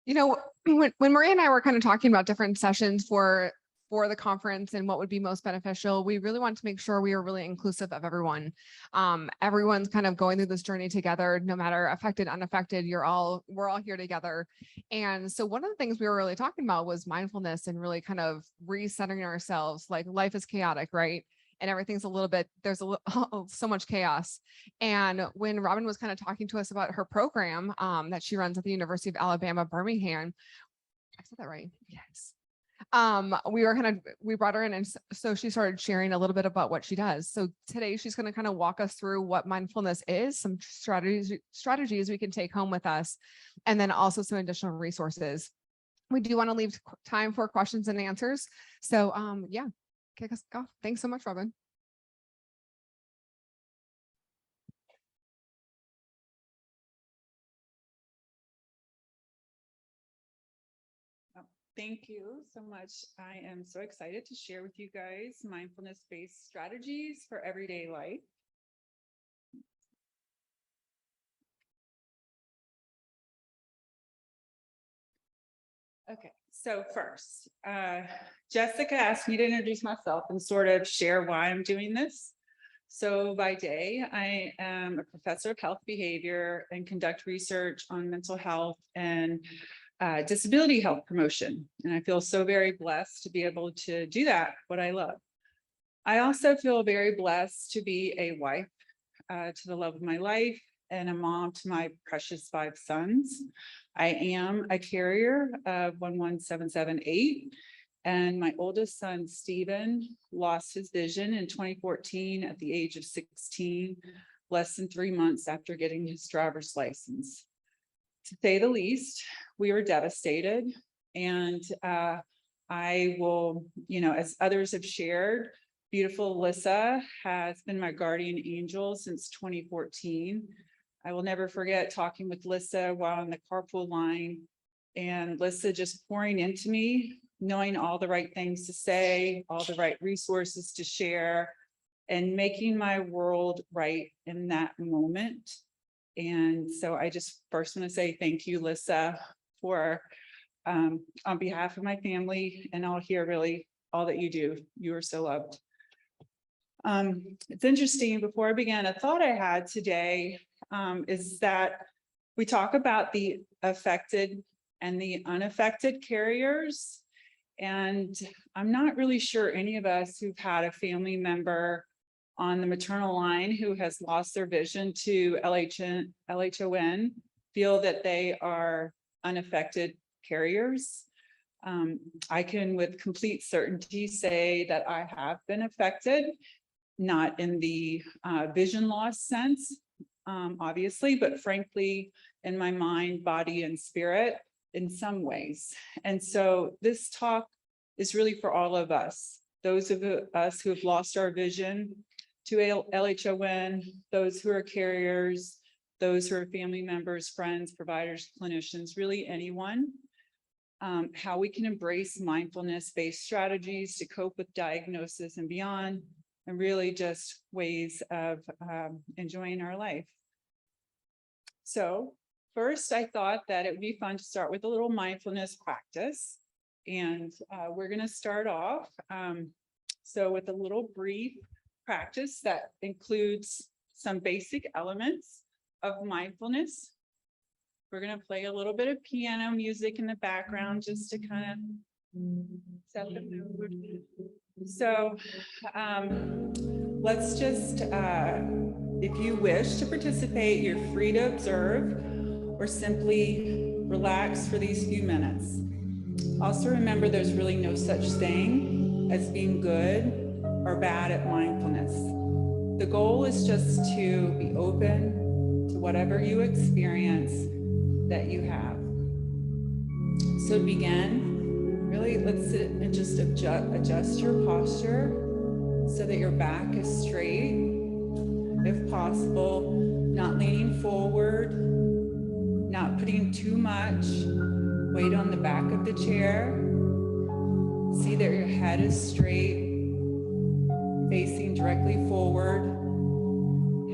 You know, when Maria and I were kind of talking about different sessions for the conference and what would be most beneficial, we really want to make sure we are really inclusive of everyone. Everyone's kind of going through this journey together, no matter affected, unaffected, we're all here together. And so one of the things we were really talking about was mindfulness and really kind of recentering ourselves. Like, life is chaotic, right? And everything's a little bit, there's so much chaos. And when Robin was kind of talking to us about her program that she runs at the University of Alabama, Birmingham, I said that right? Yes. We brought her in, and so she started sharing a little bit about what she does. So today she's going to kind of walk us through what mindfulness is, some strategies we can take home with us, and then also some additional resources. We do want to leave time for questions and answers. So yeah, kick us off. Thanks so much, Robin. Thank you so much. I am so excited to share with you guys mindfulness-based strategies for everyday life. Okay, so first, Jessica asked me to introduce myself and sort of share why I'm doing this. So by day, I am a professor of health behavior and conduct research on mental health and disability health promotion. And I feel so very blessed to be able to do that, what I love. I also feel very blessed to be a wife to the love of my life and a mom to my precious 5 sons. I am a carrier of 11778. And my oldest son, Stephen, lost his vision in 2014 at the age of 16, less than 3 months after getting his driver's license. To say the least, we were devastated. And I will, as others have shared, beautiful Alyssa has been my guardian angel since 2014. I will never forget talking with Lissa while on the carpool line, and Lissa just pouring into me, knowing all the right things to say, all the right resources to share, and making my world right in that moment. And so I just first want to say thank you, Lissa, for on behalf of my family and all here, really all that you do. You are so loved. It's interesting, before I began, a thought I had today is that we talk about the affected and the unaffected carriers. And I'm not really sure any of us who've had a family member on the maternal line who has lost their vision to LHON feel that they are unaffected carriers. I can with complete certainty say that I have been affected, not in the vision loss sense, obviously, but frankly, in my mind, body, and spirit in some ways. And so this talk is really for all of us, those of us who have lost our vision to LHON, those who are carriers, those who are family members, friends, providers, clinicians, really anyone, how we can embrace mindfulness-based strategies to cope with diagnosis and beyond, and really just ways of enjoying our life. So first, I thought that it would be fun to start with a little mindfulness practice. And we're going to start off so with a little brief practice that includes some basic elements of mindfulness. We're going to play a little bit of piano music in the background just to kind of set the mood. So let's just, if you wish to participate, you're free to observe or simply relax for these few minutes. Also remember, there's really no such thing as being good or bad at mindfulness. The goal is just to be open to whatever you experience that you have. So to begin, really let's sit and just adjust your posture so that your back is straight, if possible, not leaning forward, not putting too much weight on the back of the chair. See that your head is straight, facing directly forward.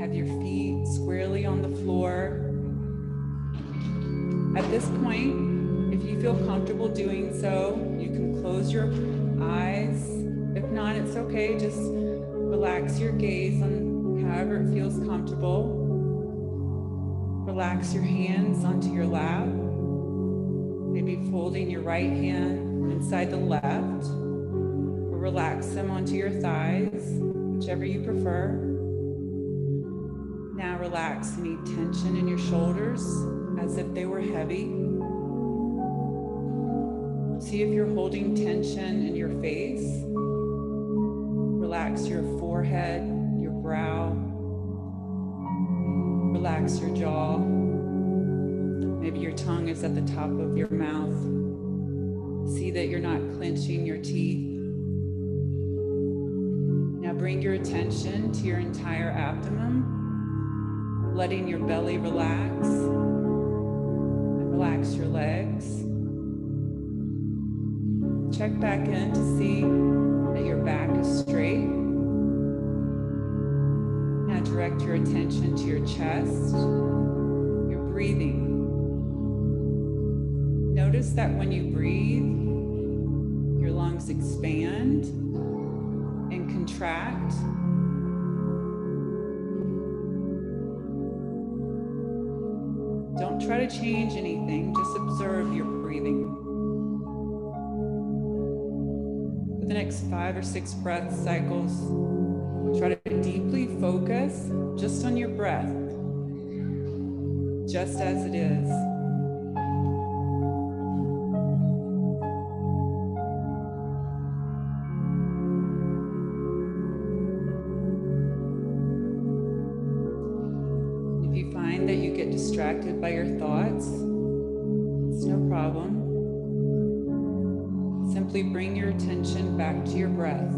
Have your feet squarely on the floor. At this point, if you feel comfortable doing so, you can close your eyes. If not, it's okay. Just relax your gaze on however it feels comfortable. Relax your hands onto your lap. Maybe folding your right hand inside the left, or relax them onto your thighs, whichever you prefer. Now relax any tension in your shoulders as if they were heavy. See if you're holding tension in your face. Relax your forehead, your brow. Relax your jaw. Maybe your tongue is at the top of your mouth. See that you're not clenching your teeth. Now bring your attention to your entire abdomen, letting your belly relax. And relax your legs. Check back in to see that your back is straight. Now direct your attention to your chest, your breathing. Notice that when you breathe, your lungs expand and contract. Don't try to change anything, just observe your breathing. For the next 5 or 6 breath cycles, try to deeply focus just on your breath, just as it is. If you find that you get distracted by your thoughts, it's no problem. Simply bring your attention back to your breath.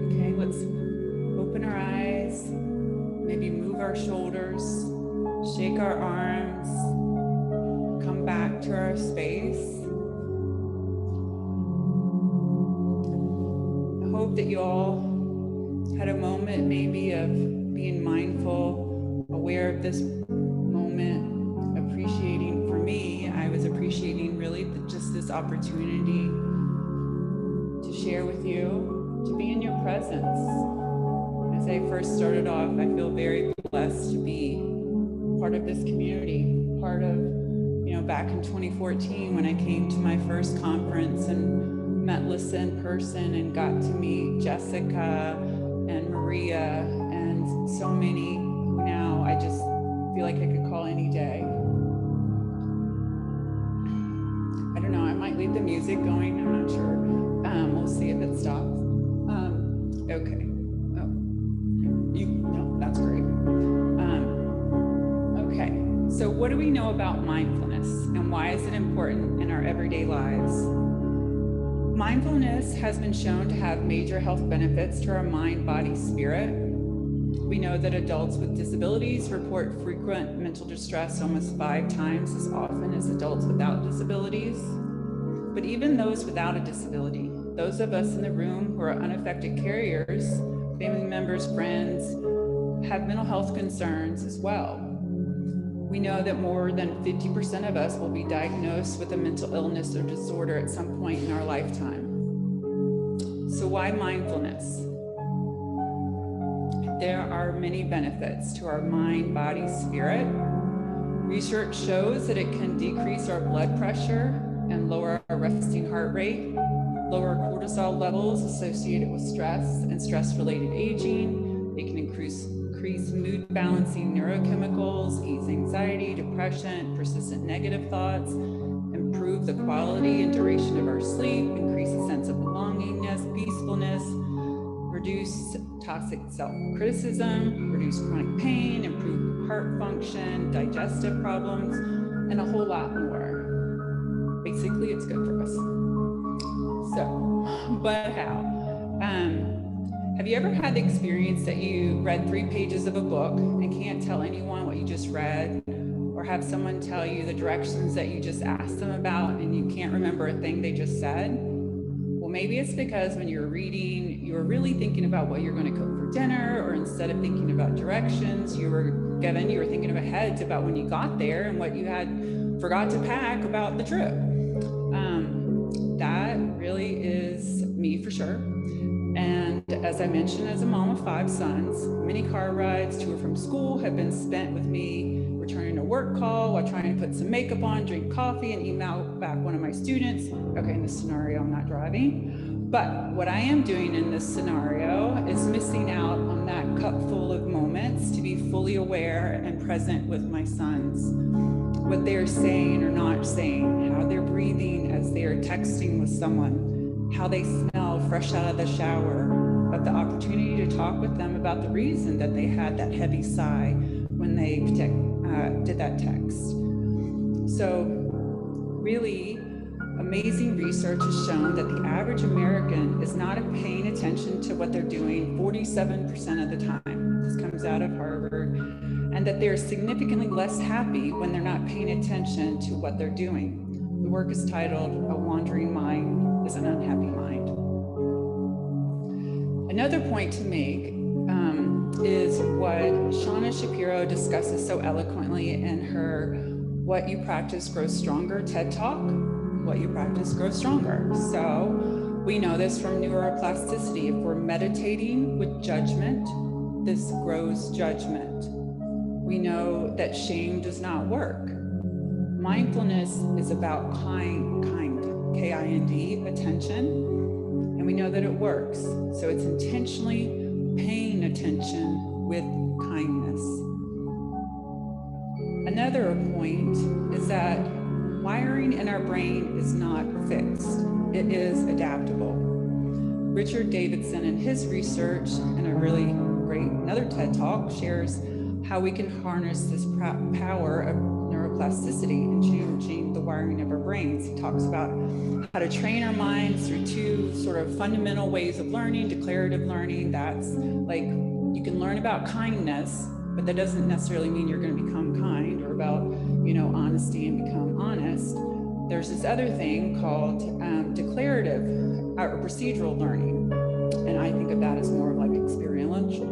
Okay, let's open our eyes, maybe move our shoulders, shake our arms, come back to our space. I hope that you all had a moment maybe of being mindful, aware of this moment, appreciating. For me, I was appreciating really just this opportunity to share with you, to be in your presence. As I first started off, I feel very blessed to be part of this community, part of, back in 2014 when I came to my first conference and met Lissa in person and got to meet Jessica and Maria and so many who now I just feel like I could call any day. I don't know, I might leave the music going, I'm not sure. We'll see if it stops. Okay. Oh, no, that's great. Okay, so what do we know about mindfulness and why is it important in our everyday lives? Mindfulness has been shown to have major health benefits to our mind, body, spirit. We know that adults with disabilities report frequent mental distress almost 5 times as often as adults without disabilities. But even those without a disability, those of us in the room who are unaffected carriers, family members, friends, have mental health concerns as well. We know that more than 50% of us will be diagnosed with a mental illness or disorder at some point in our lifetime. So why mindfulness? There are many benefits to our mind, body, spirit. Research shows that it can decrease our blood pressure and lower our resting heart rate, lower cortisol levels associated with stress and stress-related aging. It can increase mood balancing neurochemicals, ease anxiety, depression, persistent negative thoughts, improve the quality and duration of our sleep, increase a sense of belongingness, peacefulness, reduce toxic self-criticism, reduce chronic pain, improve heart function, digestive problems, and a whole lot more. Basically, it's good for us. So, but how? Have you ever had the experience that you read 3 pages of a book and can't tell anyone what you just read? Or or have someone tell you the directions that you just asked them about and you can't remember a thing they just said? Well, maybe it's because when you're reading, you were really thinking about what you're going to cook for dinner, or instead of thinking about directions, you were thinking ahead about when you got there and what you had forgot to pack about the trip. That really is me for sure. And as I mentioned, as a mom of 5 sons, many car rides to or from school have been spent with me returning a work call while trying to put some makeup on, drink coffee, and email back one of my students. Okay, in this scenario, I'm not driving. But what I am doing in this scenario is missing out on that cup full of moments to be fully aware and present with my sons. What they're saying or not saying, how they're breathing as they are texting with someone, how they smell fresh out of the shower, but the opportunity to talk with them about the reason that they had that heavy sigh when they did that text. So really amazing research has shown that the average American is not paying attention to what they're doing 47% of the time. This comes out of Harvard. And that they're significantly less happy when they're not paying attention to what they're doing. The work is titled "A Wandering Mind is an Unhappy Mind." Another point to make is what Shauna Shapiro discusses so eloquently in her "What You Practice Grows Stronger" TED Talk. What you practice grows stronger. So we know this from neuroplasticity. If we're meditating with judgment, this grows judgment. We know that shame does not work. Mindfulness is about kind, K-I-N-D, attention, and we know that it works. So it's intentionally paying attention with kindness. Another point is that wiring in our brain is not fixed. It is adaptable. Richard Davidson in his research, and a really great another TED Talk, shares how we can harness this power of neuroplasticity and changing the wiring of our brains. He talks about how to train our minds through 2 sort of fundamental ways of learning: declarative learning. That's like you can learn about kindness, but that doesn't necessarily mean you're going to become kind, or about, honesty and become honest. There's this other thing called declarative or procedural learning. And I think of that as more of like experiential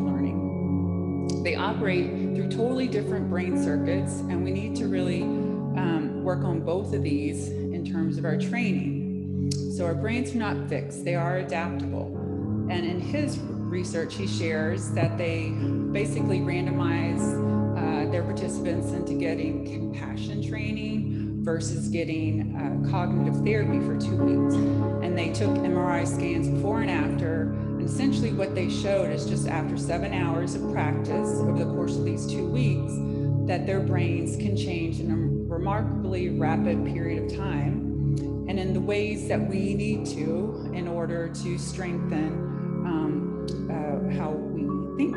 learning. They operate through totally different brain circuits, and we need to really work on both of these in terms of our training. So our brains are not fixed, they are adaptable. And in his research, he shares that they basically randomize their participants into getting compassion training versus getting cognitive therapy for 2 weeks. And they took MRI scans before and after. And essentially what they showed is just after 7 hours of practice over the course of these 2 weeks, that their brains can change in a remarkably rapid period of time, and in the ways that we need to in order to strengthen how we think.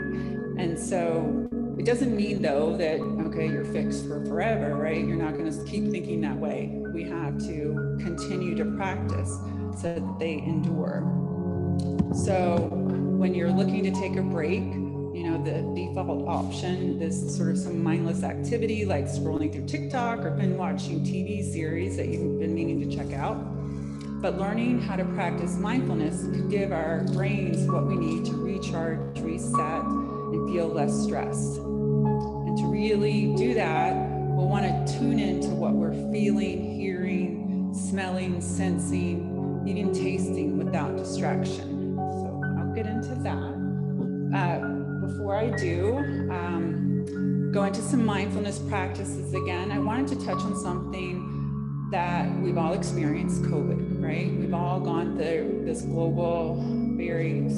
And so it doesn't mean, though, that, okay, you're fixed for forever, right? You're not going to keep thinking that way. We have to continue to practice so that they endure. So when you're looking to take a break, the default option is sort of some mindless activity like scrolling through TikTok or binge watching TV series that you've been meaning to check out. But learning how to practice mindfulness could give our brains what we need to recharge, reset, and feel less stressed. And to really do that, we'll want to tune into what we're feeling, hearing, smelling, sensing, even tasting without distraction. So I'll get into that. Before I do, go into some mindfulness practices again, I wanted to touch on something that we've all experienced, COVID, right? We've all gone through this global, very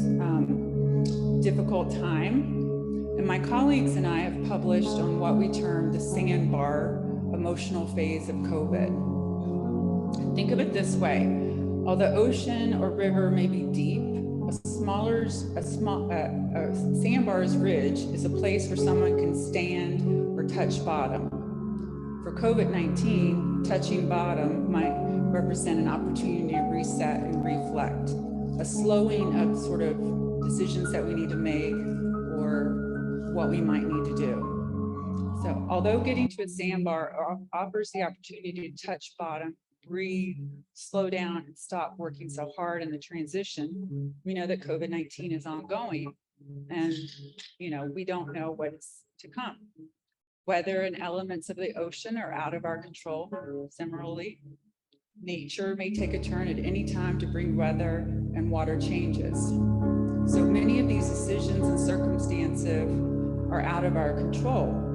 difficult time. And my colleagues and I have published on what we term the sandbar emotional phase of COVID. Think of it this way: while the ocean or river may be deep, a sandbar's ridge is a place where someone can stand or touch bottom. For COVID-19, touching bottom might represent an opportunity to reset and reflect, a slowing of sort of decisions that we need to make or what we might need to do. So although getting to a sandbar offers the opportunity to touch bottom, breathe, slow down, and stop working so hard in the transition, we know that COVID-19 is ongoing, and we don't know what's to come. Weather and elements of the ocean are out of our control. Similarly, nature may take a turn at any time to bring weather and water changes. So many of these decisions and circumstances are out of our control.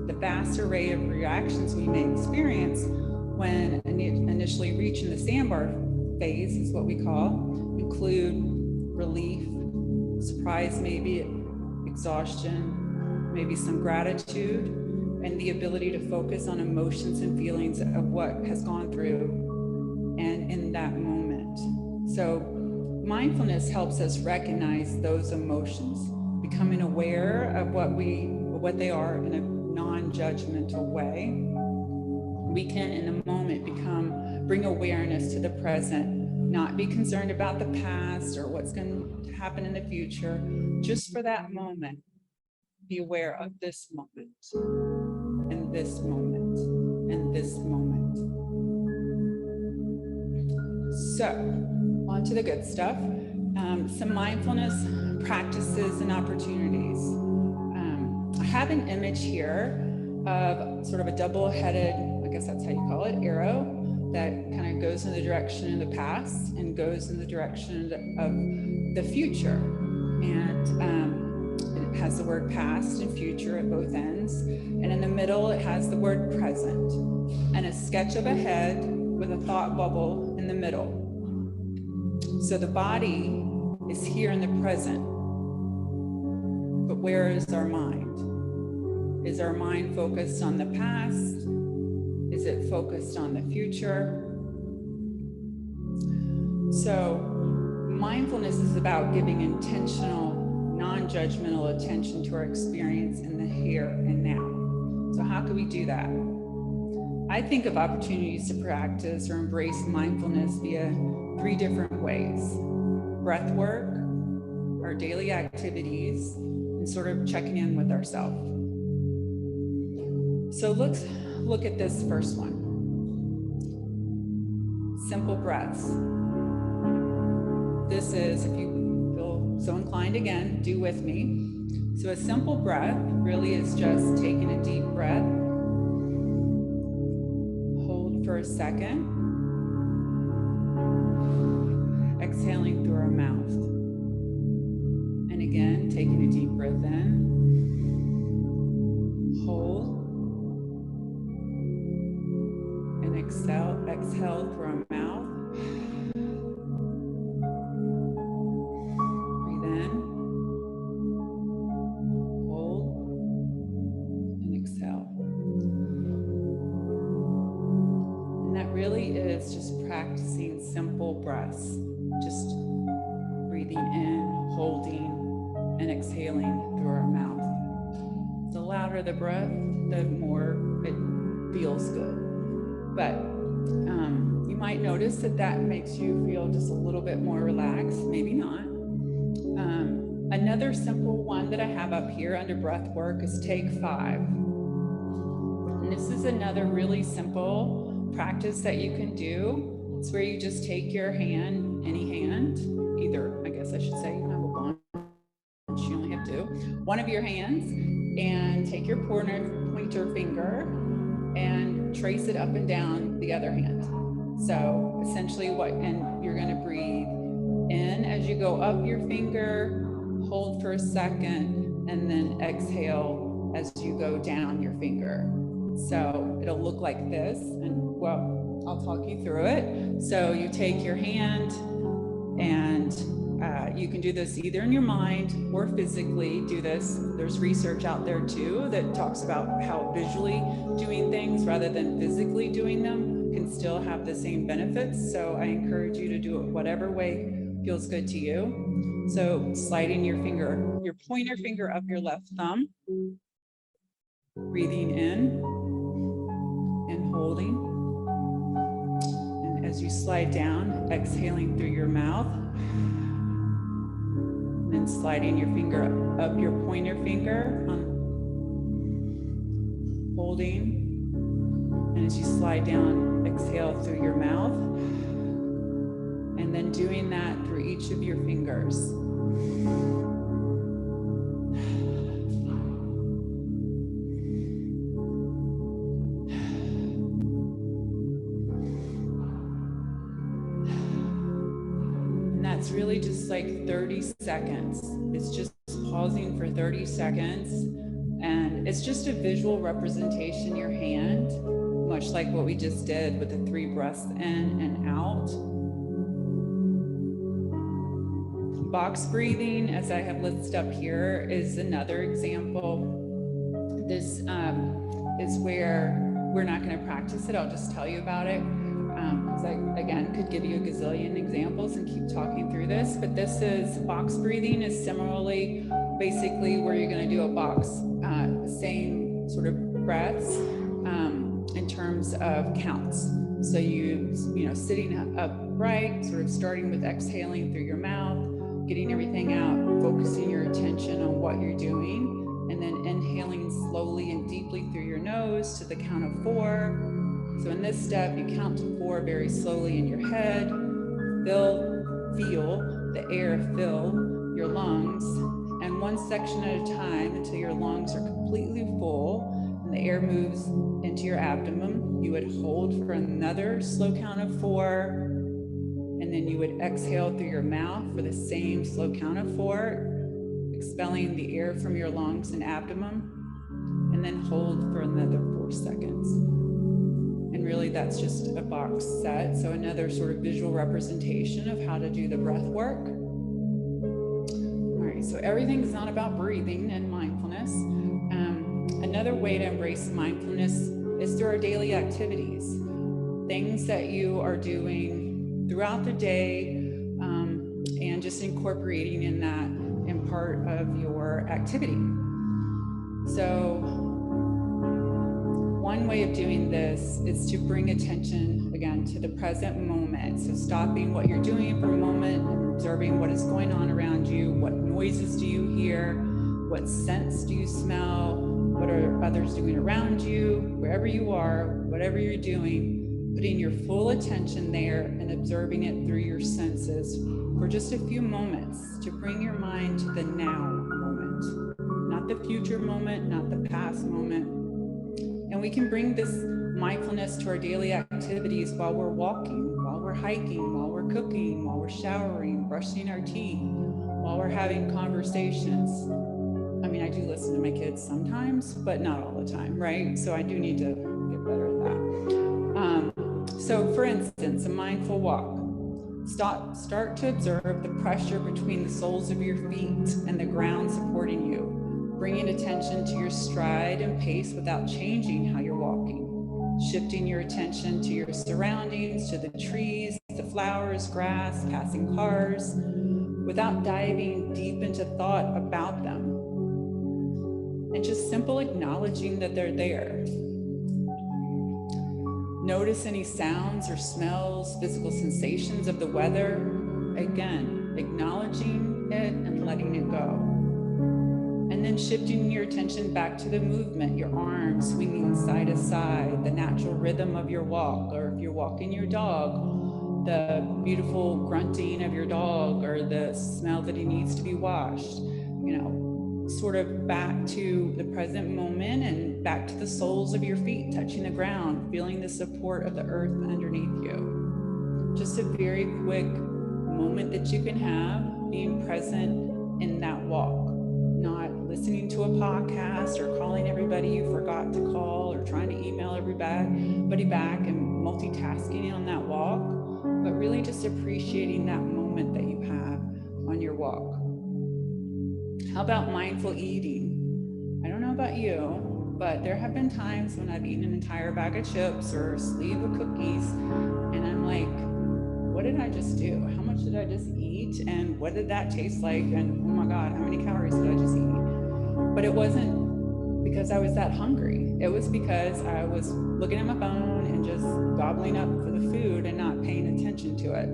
The vast array of reactions we may experience when initially reaching the sandbar phase is what we call include relief, surprise, maybe exhaustion, maybe some gratitude, and the ability to focus on emotions and feelings of what has gone through and in that moment. So mindfulness helps us recognize those emotions, becoming aware of what they are in a non-judgmental way. We can in the moment bring awareness to the present, not be concerned about the past or what's going to happen in the future. Just for that moment, be aware of this moment and this moment and this moment. So on to the good stuff. Some mindfulness practices and opportunities. I have an image here of sort of a double-headed, I guess that's how you call it, arrow that kind of goes in the direction of the past and goes in the direction of the future. And it has the word past and future at both ends. And in the middle, it has the word present and a sketch of a head with a thought bubble in the middle. So the body is here in the present, but where is our mind? Is our mind focused on the past? Is it focused on the future? So mindfulness is about giving intentional, non-judgmental attention to our experience in the here and now. So how can we do that? I think of opportunities to practice or embrace mindfulness via 3 different ways: breath work, our daily activities, and sort of checking in with ourselves. So let's look at this first one. Simple breaths. This is, if you feel so inclined again, do with me. So a simple breath really is just taking a deep breath, hold for a second, exhaling through our mouth. And again, taking a deep breath in, hold, and exhale through our mouth. Breathe in, hold, and exhale. And that really is just practicing simple breaths, just breathing in, holding, and exhaling through our mouth. The louder the breath, the more it feels good. But you might notice that makes you feel just a little bit more relaxed, maybe not. Another simple one that I have up here under breath work is take 5. And this is another really simple practice that you can do. It's where you just take your hand, any hand, either, I guess I should say, you have a bunch, you only have 2, one of your hands, and take your pointer finger and trace it up and down the other hand. So essentially and you're gonna breathe in as you go up your finger, hold for a second, and then exhale as you go down your finger. So it'll look like this, and well, I'll talk you through it. So you take your hand, and you can do this either in your mind or physically do this. There's research out there too that talks about how visually doing things rather than physically doing them can still have the same benefits. So I encourage you to do it whatever way feels good to you. So sliding your pointer finger up your left thumb, breathing in and holding. And as you slide down, exhaling through your mouth, and then sliding your finger up your pointer finger holding. And as you slide down, exhale through your mouth. And then doing that through each of your fingers. And that's really just like 30 seconds. It's just pausing for 30 seconds. And it's just a visual representation in your hand, much like what we just did with the 3 breaths in and out. Box breathing, as I have listed up here, is another example. This is where we're not going to practice it. I'll just tell you about it, because I, again, could give you a gazillion examples and keep talking through this. But this is box breathing is similarly, basically, where you're going to do a box, same sort of breaths in terms of counts. So you know, sitting upright, sort of starting with exhaling through your mouth, getting everything out, focusing your attention on what you're doing, and then inhaling slowly and deeply through your nose to the count of 4. So in this step, you count to 4 very slowly in your head, feel the air fill your lungs, and 1 section at a time until your lungs are completely full and the air moves into your abdomen. You would hold for another slow count of 4. And then you would exhale through your mouth for the same slow count of 4, expelling the air from your lungs and abdomen, and then hold for another 4 seconds. And really that's just a box set. So another sort of visual representation of how to do the breath work. All right, so everything's not about breathing and mindfulness. Another way to embrace mindfulness is through our daily activities, things that you are doing throughout the day, and just incorporating in that in part of your activity. So one way of doing this is to bring attention again to the present moment. So stopping what you're doing for a moment and observing what is going on around you. What noises do you hear? What scents do you smell? What are others doing around you? Wherever you are, whatever you're doing, putting your full attention there and observing it through your senses for just a few moments to bring your mind to the now moment, not the future moment, not the past moment. And we can bring this mindfulness to our daily activities while we're walking, while we're hiking, while we're cooking, while we're showering, brushing our teeth, while we're having conversations. I mean, I do listen to my kids sometimes, but not all the time, right? So I do need to get better at that. So for instance, a mindful walk. Start to observe the pressure between the soles of your feet and the ground supporting you, bringing attention to your stride and pace without changing how you're walking, shifting your attention to your surroundings, to the trees, the flowers, grass, passing cars, without diving deep into thought about them, and just simple acknowledging that they're there. Notice any sounds or smells, physical sensations of the weather. Again, acknowledging it and letting it go. And then shifting your attention back to the movement, your arms swinging side to side, the natural rhythm of your walk, or if you're walking your dog, the beautiful grunting of your dog, or the smell that he needs to be washed, you know, sort of back to the present moment and back to the soles of your feet touching the ground, feeling the support of the earth underneath you. Just a very quick moment that you can have being present in that walk, not listening to a podcast or calling everybody you forgot to call or trying to email everybody back and multitasking on that walk, but really just appreciating that moment that you have on your walk. How about mindful eating? I don't know about you, but there have been times when I've eaten an entire bag of chips or a sleeve of cookies, and I'm like, what did I just do? How much did I just eat? And what did that taste like? And oh my God, how many calories did I just eat? But it wasn't because I was that hungry. It was because I was looking at my phone and just gobbling up for the food and not paying attention to it.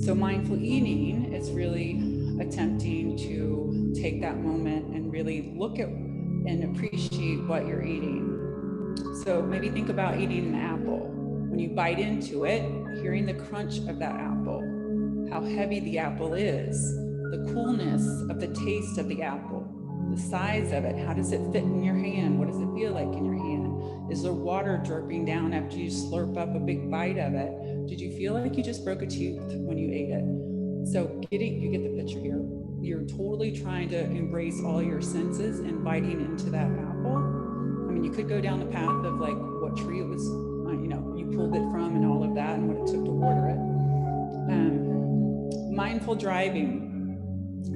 So mindful eating is really attempting to take that moment and really look at and appreciate what you're eating. So maybe think about eating an apple. When you bite into it, hearing the crunch of that apple, how heavy the apple is, the coolness of the taste of the apple, the size of it, how does it fit in your hand? What does it feel like in your hand? Is there water dripping down after you slurp up a big bite of it? Did you feel like you just broke a tooth when you ate it? So you get the picture here. You're totally trying to embrace all your senses and biting into that apple. I mean, you could go down the path of like what tree it was, you pulled it from and all of that and what it took to water it. Mindful driving.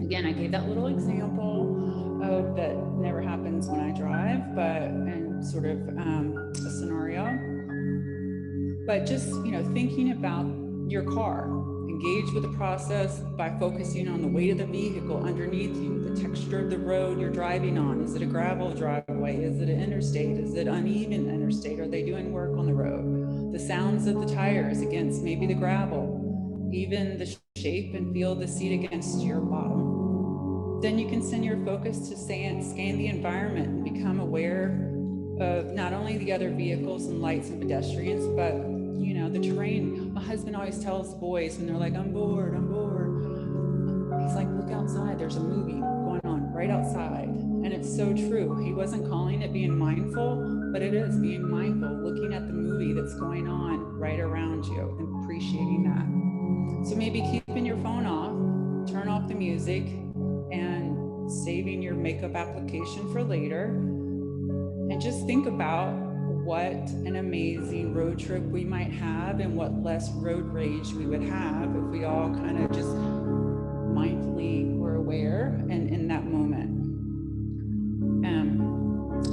Again, I gave that little example of that never happens when I drive, but in sort of a scenario. But just, thinking about your car, engage with the process by focusing on the weight of the vehicle underneath you, the texture of the road you're driving on. Is it a gravel driveway? Is it an interstate? Is it uneven interstate? Are they doing work on the road? The sounds of the tires against maybe the gravel, even the shape and feel of the seat against your bottom. Then you can send your focus to scan the environment and become aware of not only the other vehicles and lights and pedestrians, but the terrain. My husband always tells the boys when they're like, I'm bored. He's like, look outside. There's a movie going on right outside. And it's so true. He wasn't calling it being mindful, but it is being mindful, looking at the movie that's going on right around you and appreciating that. So maybe keeping your phone off, turn off the music, and saving your makeup application for later. And just think about what an amazing road trip we might have and what less road rage we would have if we all kind of just mindfully were aware and in that moment.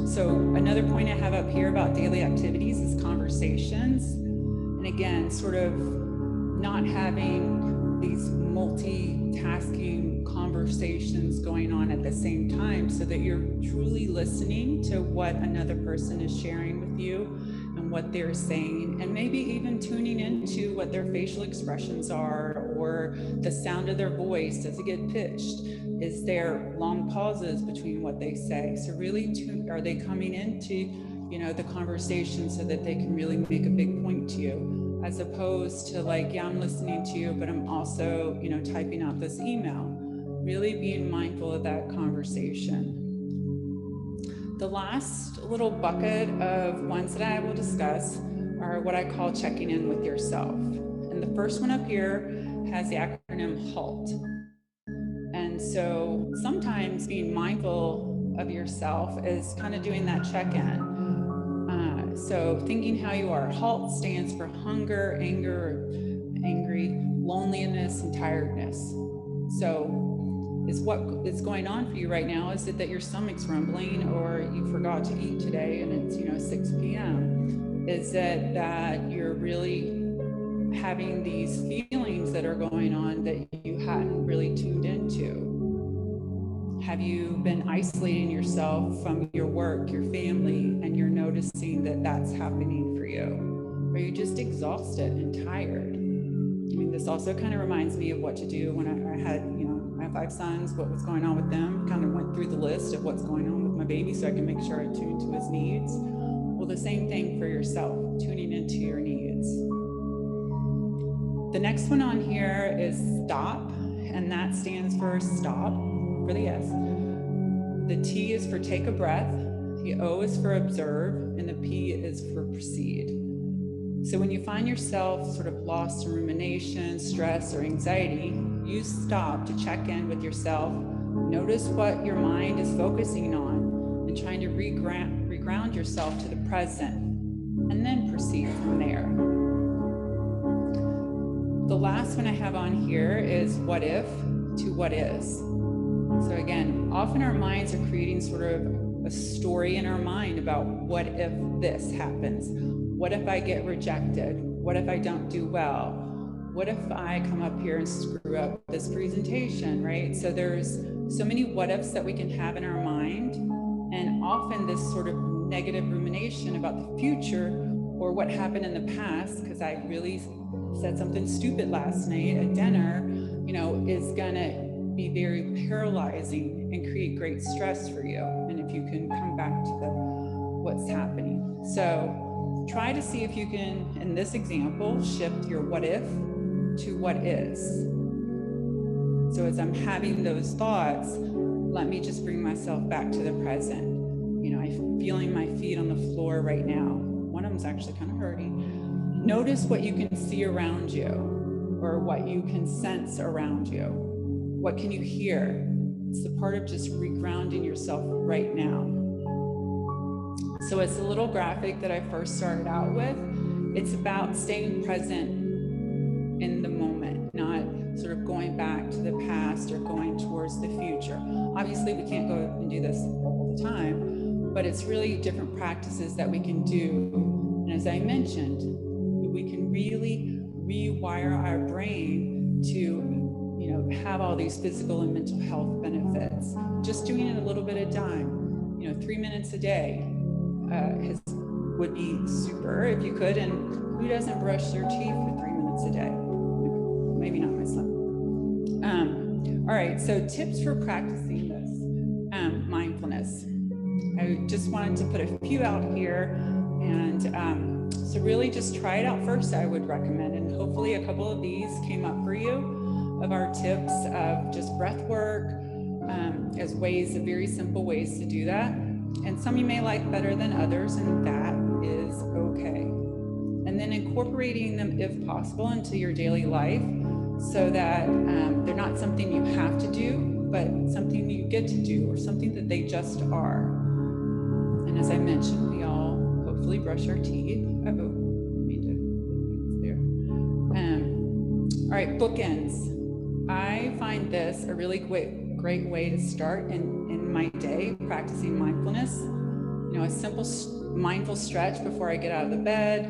So another point I have up here about daily activities is conversations. And again, sort of not having these multitasking conversations going on at the same time, so that you're truly listening to what another person is sharing with you and what they're saying, and maybe even tuning into what their facial expressions are or the sound of their voice. Does it get pitched? Is there long pauses between what they say? So really, are they coming into the conversation so that they can really make a big point to you, as opposed to like, yeah, I'm listening to you, but I'm also typing out this email. Really being mindful of that conversation. The last little bucket of ones that I will discuss are what I call checking in with yourself. And the first one up here has the acronym HALT. And so sometimes being mindful of yourself is kind of doing that check-in. So thinking how you are. HALT stands for hunger, anger, angry, loneliness, and tiredness. So is what is going on for you right now? Is it that your stomach's rumbling, or you forgot to eat today and it's 6 p.m.? Is it that you're really having these feelings that are going on that you hadn't really tuned into? Have you been isolating yourself from your work, your family, and you're noticing that that's happening for you? Are you just exhausted and tired? I mean, this also kind of reminds me of what to do when I had, I have 5 sons, what was going on with them, kind of went through the list of what's going on with my baby so I can make sure I tune to his needs. Well, the same thing for yourself, tuning into your needs. The next one on here is STOP, and that stands for stop, for the S. The T is for take a breath, the O is for observe, and the P is for proceed. So when you find yourself sort of lost in rumination, stress, or anxiety, use stop to check in with yourself. Notice what your mind is focusing on and trying to reground yourself to the present, and then proceed from there. The last one I have on here is what if to what is. So again, often our minds are creating sort of a story in our mind about what if this happens? What if I get rejected? What if I don't do well? What if I come up here and screw up this presentation, right? So there's so many what ifs that we can have in our mind. And often this sort of negative rumination about the future or what happened in the past, because I really said something stupid last night at dinner, is gonna be very paralyzing and create great stress for you. And if you can come back to what's happening. So try to see if you can, in this example, shift your what if to what is. So as I'm having those thoughts, let me just bring myself back to the present. You know, I'm feeling my feet on the floor right now. One of them's actually kind of hurting. Notice what you can see around you, or what you can sense around you. What can you hear? It's the part of just regrounding yourself right now. So it's a little graphic that I first started out with. It's about staying present in the moment, not sort of going back to the past or going towards the future. Obviously, we can't go and do this all the time, but it's really different practices that we can do. And as I mentioned, we can really rewire our brain to, have all these physical and mental health benefits. Just doing it a little bit at a time, 3 minutes a day would be super if you could. And who doesn't brush their teeth for 3 minutes a day? Maybe not my son. All right, so tips for practicing this mindfulness. I just wanted to put a few out here, and so really just try it out first, I would recommend, and hopefully a couple of these came up for you, of our tips of just breath work as ways, very simple ways to do that. And some you may like better than others, and that is okay. And then incorporating them, if possible, into your daily life, so that they're not something you have to do, but something you get to do, or something that they just are. And as I mentioned, we all hopefully brush our teeth. All right, bookends. I find this a really great way to start in my day, practicing mindfulness. A simple mindful stretch before I get out of the bed,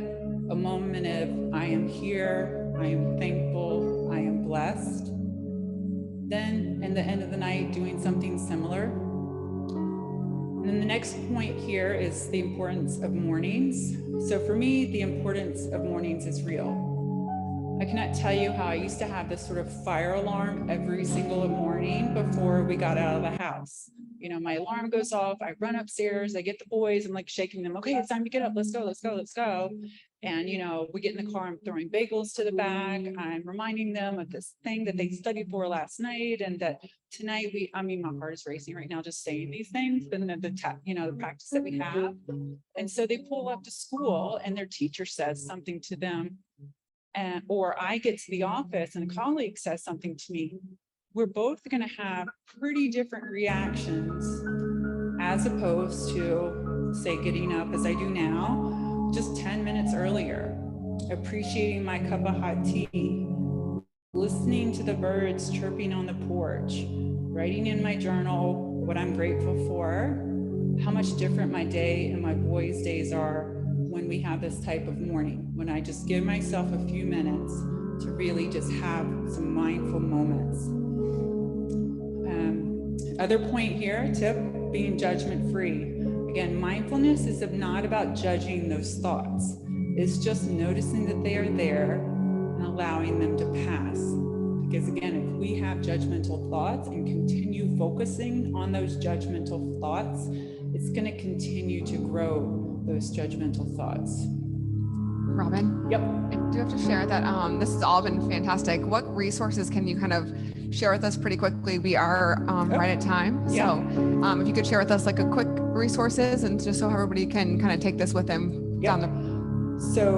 a moment of I am here, I am thankful, I am blessed. Then in the end of the night, doing something similar. And then the next point here is the importance of mornings. So for me, the importance of mornings is real. I cannot tell you how I used to have this sort of fire alarm every single morning before we got out of the house. My alarm goes off, I run upstairs, I get the boys, I'm like shaking them, okay, it's time to get up, let's go, let's go, let's go. And, we get in the car, I'm throwing bagels to the back, I'm reminding them of this thing that they studied for last night, and that tonight my heart is racing right now just saying these things, and then the practice that we have. And so they pull up to school and their teacher says something to them, or I get to the office and a colleague says something to me. We're both going to have pretty different reactions, as opposed to, say, getting up as I do now, just 10 minutes earlier, appreciating my cup of hot tea, listening to the birds chirping on the porch, writing in my journal what I'm grateful for, how much different my day and my boys' days are when we have this type of morning, when I just give myself a few minutes to really just have some mindful moments. Other point here, tip, being judgment-free. Again, mindfulness is not about judging those thoughts. It's just noticing that they are there and allowing them to pass. Because again, if we have judgmental thoughts and continue focusing on those judgmental thoughts, it's going to continue to grow those judgmental thoughts. Robin? Yep. I do have to share that this has all been fantastic. What resources can you kind of share with us pretty quickly? We are right at time. Yeah. So if you could share with us like a quick resources, and just so everybody can kind of take this with them down the. So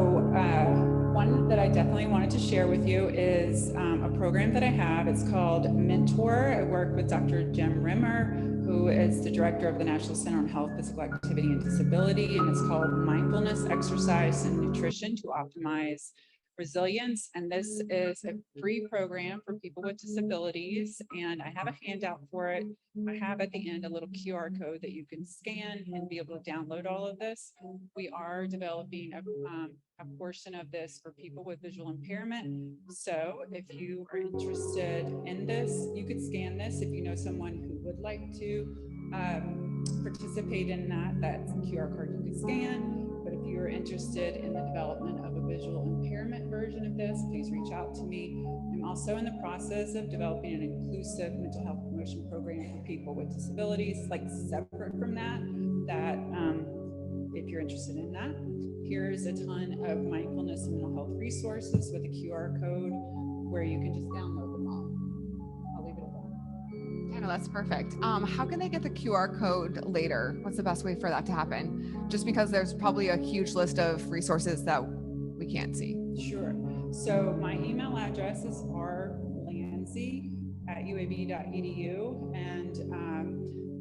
one that I definitely wanted to share with you is a program that I have. It's called Mentor. I work with Dr. Jim Rimmer, who is the director of the National Center on Health, Physical Activity, and Disability. And it's called Mindfulness, Exercise, and Nutrition to Optimize Resilience. And this is a free program for people with disabilities. And I have a handout for it. I have at the end a little QR code that you can scan and be able to download all of this. We are developing a portion of this for people with visual impairment. So if you are interested in this, you could scan this. If you know someone who would like to participate in that, that's a QR code you can scan. But if you're interested in the development of a visual impairment version of this, please reach out to me. I'm also in the process of developing an inclusive mental health promotion promotion program for people with disabilities, like separate from that, if you're interested in that, here's a ton of mindfulness and mental health resources with a QR code where you can just download them all. I'll leave it alone. Yeah, no, that's perfect. How can they get the QR code later? What's the best way for that to happen? Just because there's probably a huge list of resources that we can't see. Sure. So my email address is rlandsey@uab.edu, and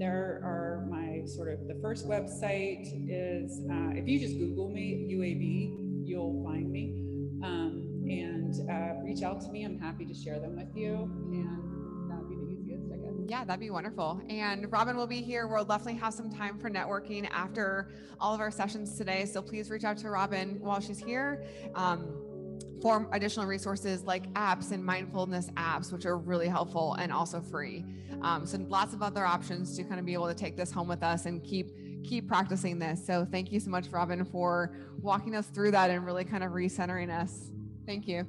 there are my sort of the first website is if you just Google me UAB, you'll find me, and reach out to me. I'm happy to share them with you, and that'd be the easiest, I guess. Yeah, that'd be wonderful. And Robin will be here. We'll definitely have some time for networking after all of our sessions today. So please reach out to Robin while she's here. For additional resources like apps and mindfulness apps, which are really helpful and also free. So lots of other options to kind of be able to take this home with us and keep practicing this. So thank you so much, Robin, for walking us through that and really kind of recentering us. Thank you.